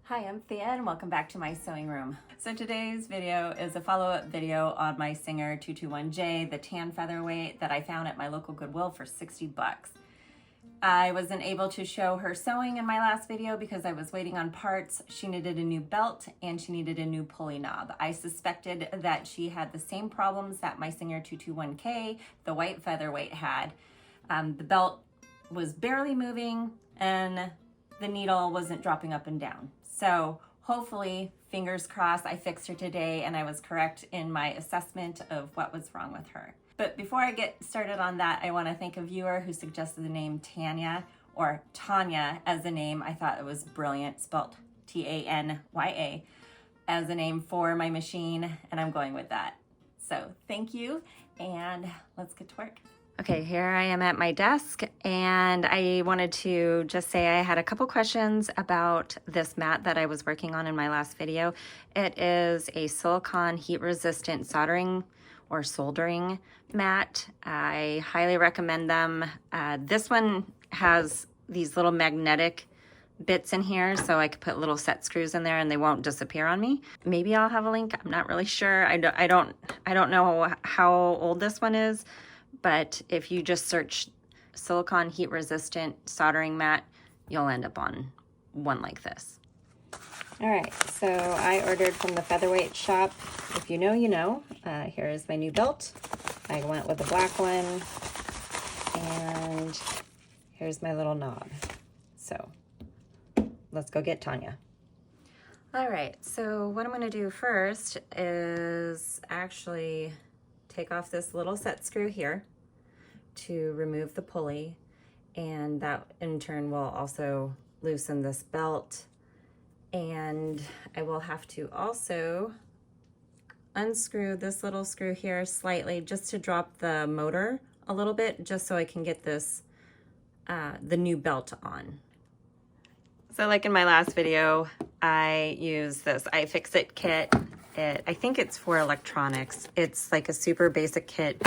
Hi, I'm Thea and welcome back to my sewing room. So today's video is a follow-up video on my Singer 221J, the tan featherweight that I found at my local Goodwill for 60 bucks. I wasn't able to show her sewing in my last video because I was waiting on parts. She needed a new belt and she needed a new pulley knob. I suspected that she had the same problems that my Singer 221K, the white featherweight, had. The belt was barely moving and the needle wasn't dropping up and down. So hopefully, fingers crossed, I fixed her today and I was correct in my assessment of what was wrong with her. But before I get started on that, I want to thank a viewer who suggested the name Tanya or Tanya as a name. I thought it was brilliant, spelled T-A-N-Y-A, as a name for my machine, and I'm going with that. So thank you, and let's get to work. Okay, here I am at my desk, and I wanted to just say I had a couple questions about this mat that I was working on in my last video. It is a silicone heat-resistant soldering or soldering mat. I highly recommend them. This one has these little magnetic bits in here, so I could put little set screws in there and they won't disappear on me. Maybe I'll have a link. I'm not really sure. I don't know how old this one is. But if you just search silicone heat resistant soldering mat, you'll end up on one like this. All right, so I ordered from the Featherweight shop. If you know, you know. Here is my new belt. I went with the black one. And here's my little knob. So let's go get Tanya. All right, so what I'm gonna do first is actually take off this little set screw here to remove the pulley, and that in turn will also loosen this belt. And I will have to also unscrew this little screw here slightly just to drop the motor a little bit, just so I can get this the new belt on. So like in my last video, I use this iFixit kit. I think it's for electronics. It's like a super basic kit.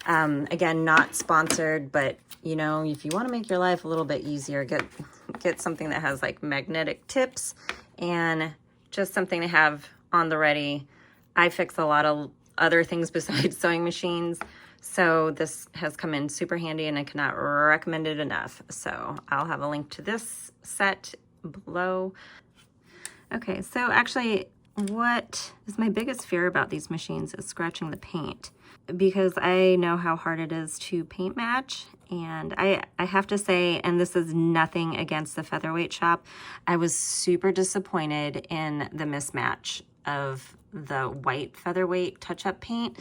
Again, not sponsored, but you know, if you want to make your life a little bit easier, get something that has like magnetic tips and just something to have on the ready. I fix a lot of other things besides sewing machines, so this has come in super handy and I cannot recommend it enough. So I'll have a link to this set below. Okay, so actually, what is my biggest fear about these machines is scratching the paint, because I know how hard it is to paint match. And I have to say, and this is nothing against the Featherweight shop, I was super disappointed in the mismatch of the white Featherweight touch-up paint.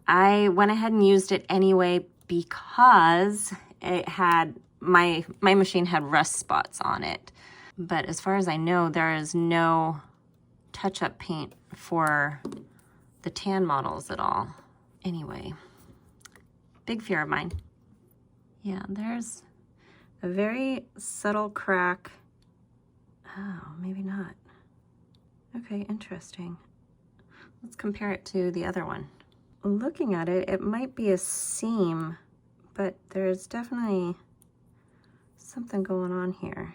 I went ahead and used it anyway because it had, my machine had rust spots on it. But as far as I know, there is no touch-up paint for the tan models at all. Anyway, big fear of mine. Yeah, there's a very subtle crack. Oh, maybe not. Okay, interesting. Let's compare it to the other one. Looking at it, it might be a seam, but there's definitely something going on here.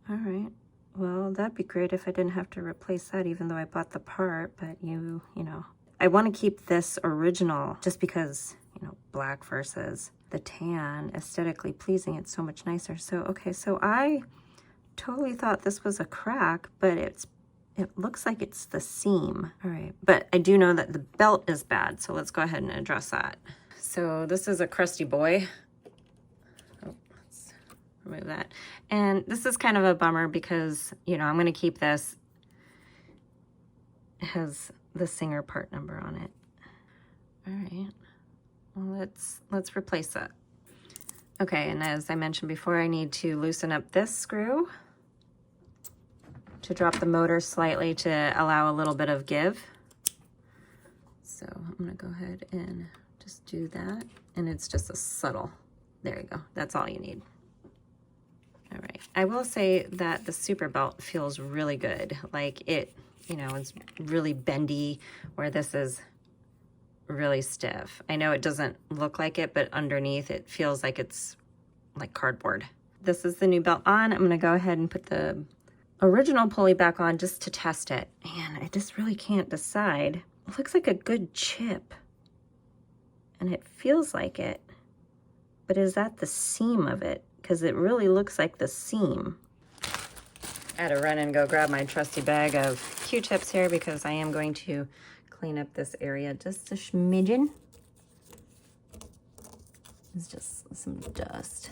All right. Well, that'd be great if I didn't have to replace that, even though I bought the part, but you know. I want to keep this original just because, you know, black versus the tan, aesthetically pleasing, it's so much nicer. So, okay, so I totally thought this was a crack, but it looks like it's the seam. All right, but I do know that the belt is bad, so let's go ahead and address that. So this is a crusty boy. Remove that. And this is kind of a bummer because, you know, I'm going to keep this. It has the Singer part number on it. All right. Well, let's replace that. Okay, and as I mentioned before, I need to loosen up this screw to drop the motor slightly to allow a little bit of give. So I'm going to go ahead and just do that. And it's just a subtle. There you go. That's all you need. All right, I will say that the super belt feels really good. Like it, you know, it's really bendy, where this is really stiff. I know it doesn't look like it, but underneath it feels like it's like cardboard. This is the new belt on. I'm gonna go ahead and put the original pulley back on just to test it. And I just really can't decide. It looks like a good chip. And it feels like it. But is that the seam of it? Because it really looks like the seam. I had to run and go grab my trusty bag of Q-tips here because I am going to clean up this area just a smidgen. It's just some dust.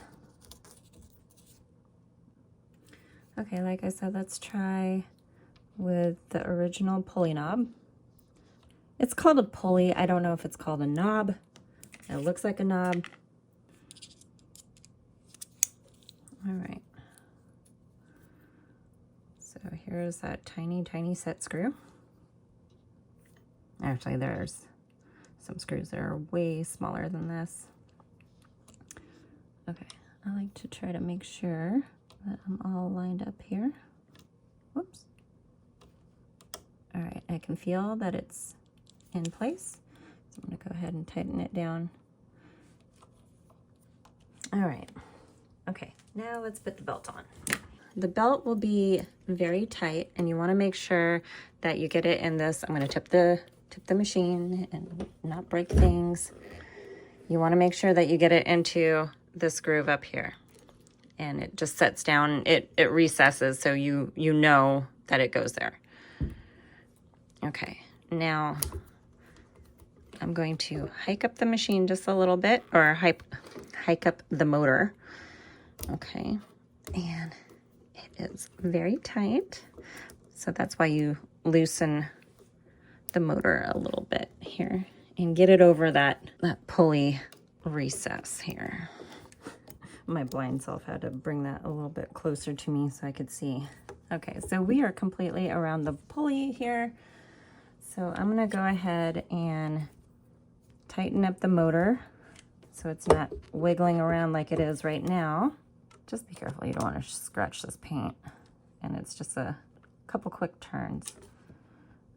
Okay, like I said, let's try with the original pulley knob. It's called a pulley. I don't know if it's called a knob. It looks like a knob. All right. So here's that tiny, tiny set screw. Actually, there's some screws that are way smaller than this. Okay, I like to try to make sure that I'm all lined up here. Whoops. All right, I can feel that it's in place. So I'm gonna go ahead and tighten it down. All right, okay, now let's put the belt on. The belt will be very tight and you wanna make sure that you get it in this. I'm gonna tip the machine and not break things. You wanna make sure that you get it into this groove up here. And it just sets down, it recesses so you know that it goes there. Okay, now I'm going to hike up the machine just a little bit, or hike up the motor. Okay, and it is very tight. So that's why you loosen the motor a little bit here and get it over that pulley recess here. My blind self had to bring that a little bit closer to me so I could see. Okay, so we are completely around the pulley here. So I'm gonna go ahead and tighten up the motor so it's not wiggling around like it is right now. Just be careful, you don't want to scratch this paint. And it's just a couple quick turns.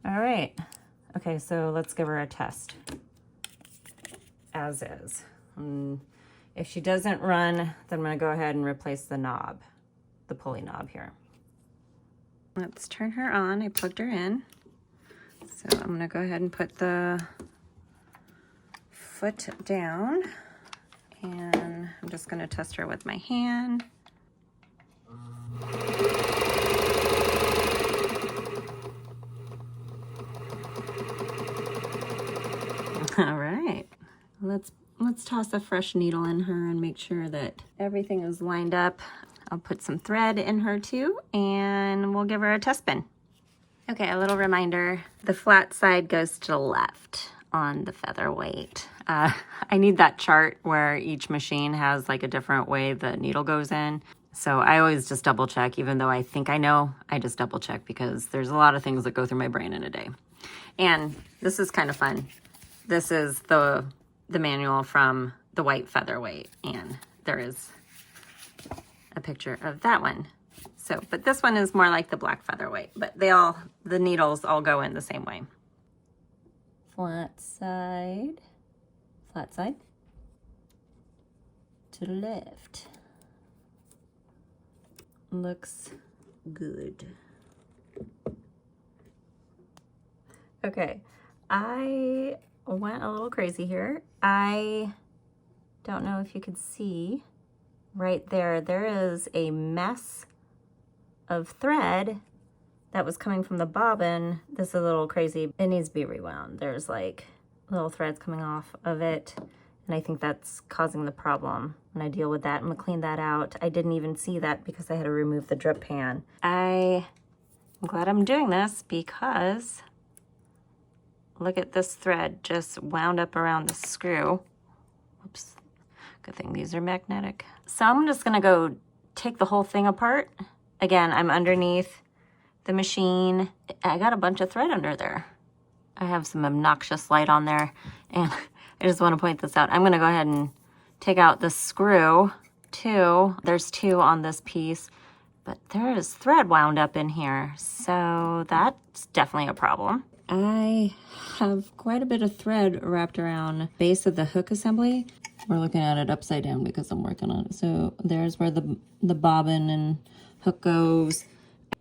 All right, okay, so let's give her a test. As is. If she doesn't run, then I'm gonna go ahead and replace the knob, the pulley knob here. Let's turn her on. I plugged her in. So I'm gonna go ahead and put the foot down and I'm just gonna test her with my hand. All right, let's toss a fresh needle in her and make sure that everything is lined up. I'll put some thread in her too, and we'll give her a test spin. Okay, a little reminder, the flat side goes to the left on the Featherweight. I need that chart where each machine has like a different way the needle goes in. So I always just double check, even though I think I know, I just double check because there's a lot of things that go through my brain in a day. And this is kind of fun. This is the manual from the white Featherweight, and there is a picture of that one. So, but this one is more like the black Featherweight, but the needles all go in the same way. Flat side to the left. Looks good. Okay, I went a little crazy here. I don't know if you could see right there, there is a mess of thread that was coming from the bobbin. This is a little crazy. It needs to be rewound. There's like little threads coming off of it, and I think that's causing the problem. When I deal with that, I'm gonna clean that out. I didn't even see that because I had to remove the drip pan. I'm glad I'm doing this because look at this thread just wound up around the screw. Whoops, good thing these are magnetic. So I'm just gonna go take the whole thing apart. Again, I'm underneath the machine. I got a bunch of thread under there. I have some obnoxious light on there, and I just want to point this out. I'm going to go ahead and take out the screw too. There's two on this piece, but there is thread wound up in here, so that's definitely a problem. I have quite a bit of thread wrapped around the base of the hook assembly. We're looking at it upside down because I'm working on it. So there's where the bobbin and hook goes.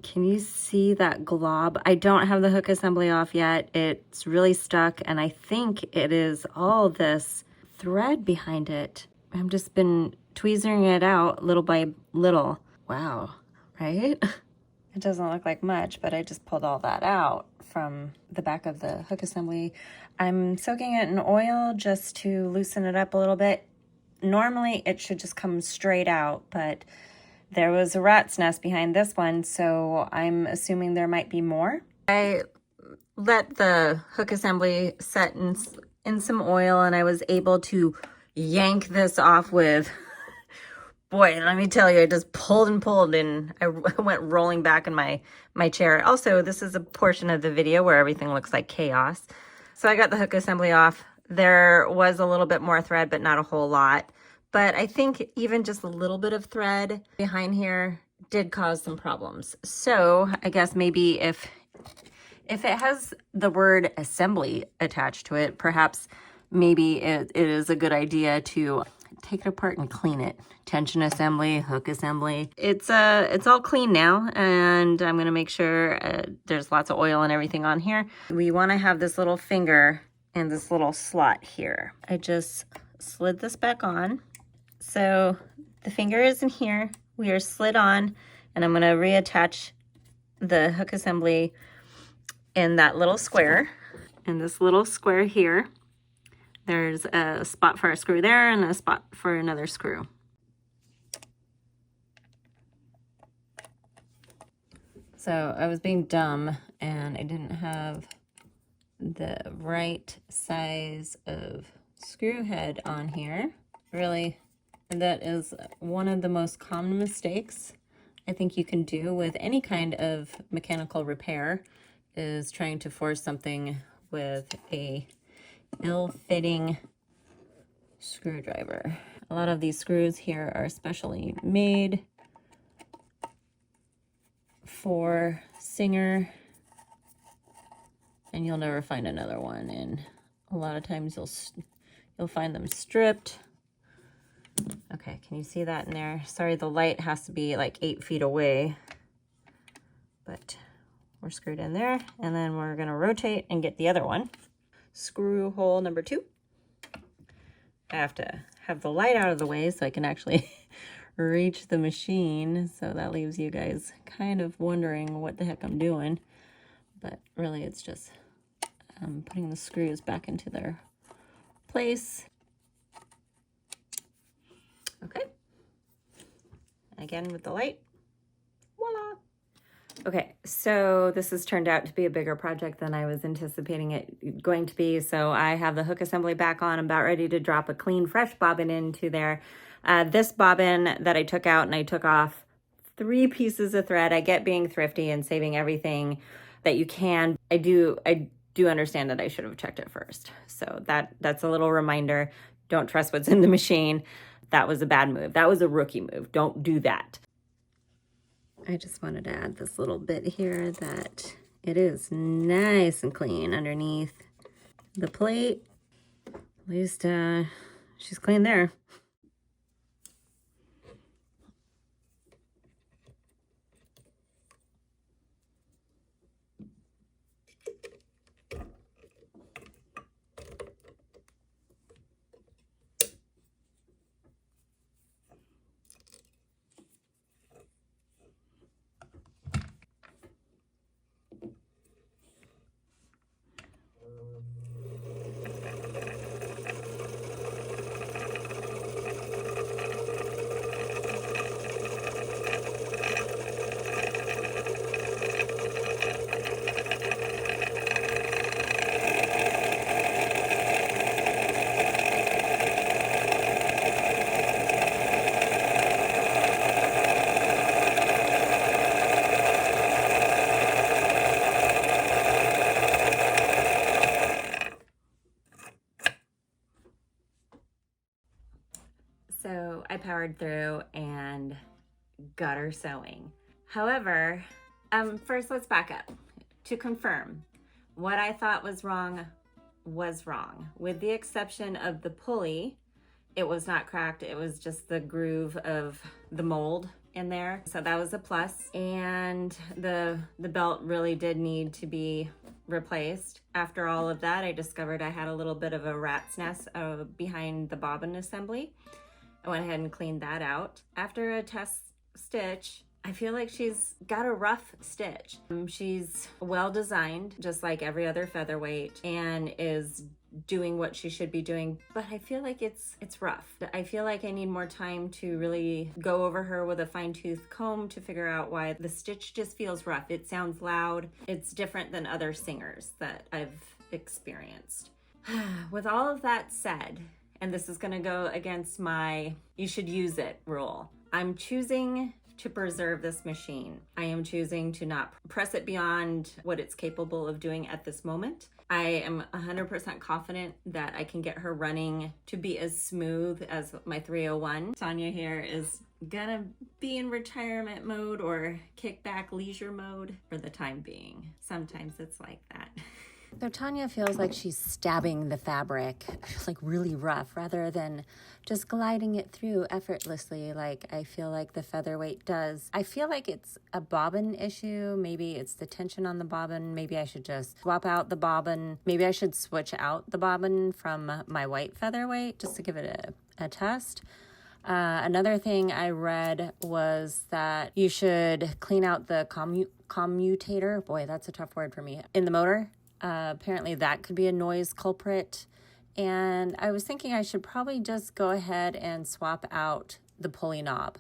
Can you see that glob? I don't have the hook assembly off yet. It's really stuck, and I think it is all this thread behind it. I've just been tweezering it out little by little. Wow, right? It doesn't look like much, but I just pulled all that out from the back of the hook assembly. I'm soaking it in oil just to loosen it up a little bit. Normally it should just come straight out, but there was a rat's nest behind this one, so I'm assuming there might be more. I let the hook assembly set in some oil, and I was able to yank this off with, boy, let me tell you, I just pulled and pulled, and I went rolling back in my chair. Also, this is a portion of the video where everything looks like chaos. So I got the hook assembly off. There was a little bit more thread, but not a whole lot. But I think even just a little bit of thread behind here did cause some problems. So I guess maybe if it has the word assembly attached to it, perhaps maybe it is a good idea to take it apart and clean it. Tension assembly, hook assembly. It's all clean now, and I'm gonna make sure there's lots of oil and everything on here. We wanna have this little finger in this little slot here. I just slid this back on. So the finger is in here, we are slid on, and I'm gonna reattach the hook assembly in that little square. In this little square here, there's a spot for a screw there and a spot for another screw. So I was being dumb and I didn't have the right size of screw head on here. Really, that is one of the most common mistakes I think you can do with any kind of mechanical repair, is trying to force something with a ill-fitting screwdriver. A lot of these screws here are specially made for Singer, and you'll never find another one, and a lot of times you'll find them stripped. Okay, can you see that in there? Sorry, the light has to be like 8 feet away, but we're screwed in there, and then we're gonna rotate and get the other one. Screw hole number 2. I have to have the light out of the way so I can actually reach the machine, so that leaves you guys kind of wondering what the heck I'm doing, but really it's just putting the screws back into their place. Okay, again with the light, voila. Okay, so this has turned out to be a bigger project than I was anticipating it going to be. So I have the hook assembly back on. I'm about ready to drop a clean, fresh bobbin into there. This bobbin that I took out, and I took off 3 pieces of thread. I get being thrifty and saving everything that you can. I do understand that I should have checked it first. So that's a little reminder. Don't trust what's in the machine. That was a bad move. That was a rookie move. Don't do that. I just wanted to add this little bit here that it is nice and clean underneath the plate. At least she's clean there. So I powered through and got her sewing. However, first let's back up to confirm. What I thought was wrong. With the exception of the pulley, it was not cracked. It was just the groove of the mold in there. So that was a plus. And the belt really did need to be replaced. After all of that, I discovered I had a little bit of a rat's nest behind the bobbin assembly. I went ahead and cleaned that out. After a test stitch, I feel like she's got a rough stitch. She's well designed, just like every other featherweight, and is doing what she should be doing, but I feel like it's rough. I feel like I need more time to really go over her with a fine-tooth comb to figure out why the stitch just feels rough. It sounds loud. It's different than other singers that I've experienced. With all of that said, and this is gonna go against my you should use it rule, I'm choosing to preserve this machine. I am choosing to not press it beyond what it's capable of doing at this moment. I am 100% confident that I can get her running to be as smooth as my 301. Tanya here is gonna be in retirement mode or kickback leisure mode for the time being. Sometimes it's like that. So Tanya feels like she's stabbing the fabric, like really rough, rather than just gliding it through effortlessly like I feel like the featherweight does. I feel like it's a bobbin issue. Maybe it's the tension on the bobbin. Maybe I should just swap out the bobbin. Maybe I should switch out the bobbin from my white featherweight just to give it a test. Another thing I read was that you should clean out the commutator. Boy, that's a tough word for me. In the motor. Apparently that could be a noise culprit. And I was thinking I should probably just go ahead and swap out the pulley knob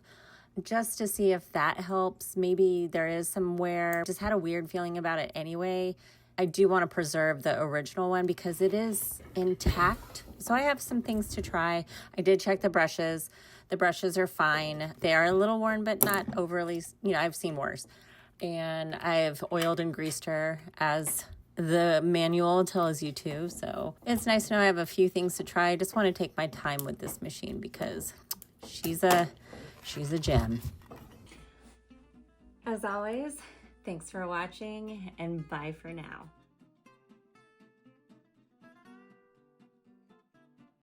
just to see if that helps. Maybe there is some wear. Just had a weird feeling about it anyway. I do want to preserve the original one because it is intact. So I have some things to try. I did check the brushes. The brushes are fine. They are a little worn, but not overly, I've seen worse. And I've oiled and greased her as the manual tells you to. So it's nice to know I have a few things to try. I just want to take my time with this machine because she's a gem. As always, thanks for watching and bye for now.